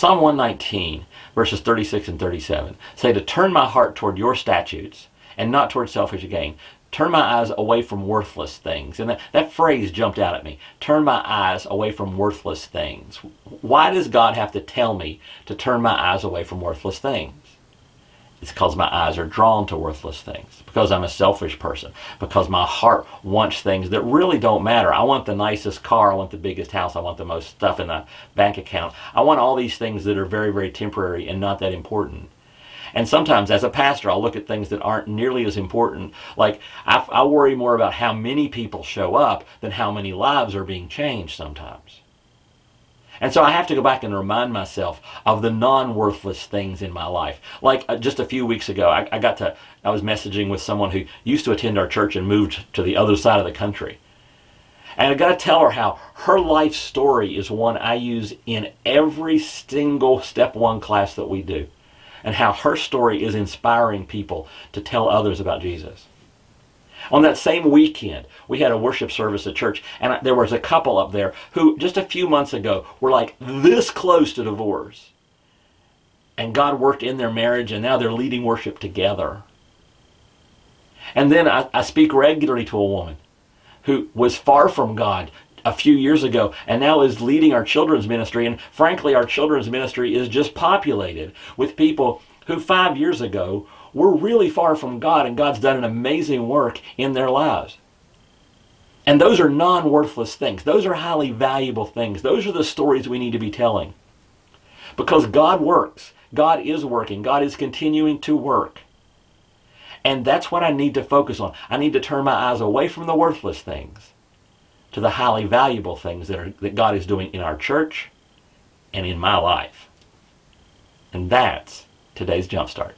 Psalm 119, verses 36 and 37 say to turn my heart toward your statutes and not toward selfish gain. Turn my eyes away from worthless things. And that phrase jumped out at me. Turn my eyes away from worthless things. Why does God have to tell me to turn my eyes away from worthless things? It's because my eyes are drawn to worthless things. Because I'm a selfish person. Because my heart wants things that really don't matter. I want the nicest car. I want the biggest house. I want the most stuff in the bank account. I want all these things that are very, very temporary and not that important. And sometimes as a pastor, I'll look at things that aren't nearly as important. Like I worry more about how many people show up than how many lives are being changed sometimes. And so I have to go back and remind myself of the non-worthless things in my life. Like just a few weeks ago, I was messaging with someone who used to attend our church and moved to the other side of the country. And I got to tell her how her life story is one I use in every single Step 1 class that we do. And how her story is inspiring people to tell others about Jesus. On that same weekend, we had a worship service at church, and there was a couple up there who just a few months ago were like this close to divorce. And God worked in their marriage, and now they're leading worship together. And then I speak regularly to a woman who was far from God a few years ago and now is leading our children's ministry. And frankly, our children's ministry is just populated with people who 5 years ago were really far from God, and God's done an amazing work in their lives. And those are non-worthless things. Those are highly valuable things. Those are the stories we need to be telling. Because God works. God is working. God is continuing to work. And that's what I need to focus on. I need to turn my eyes away from the worthless things to the highly valuable things that God is doing in our church and in my life. And that's today's Jumpstart.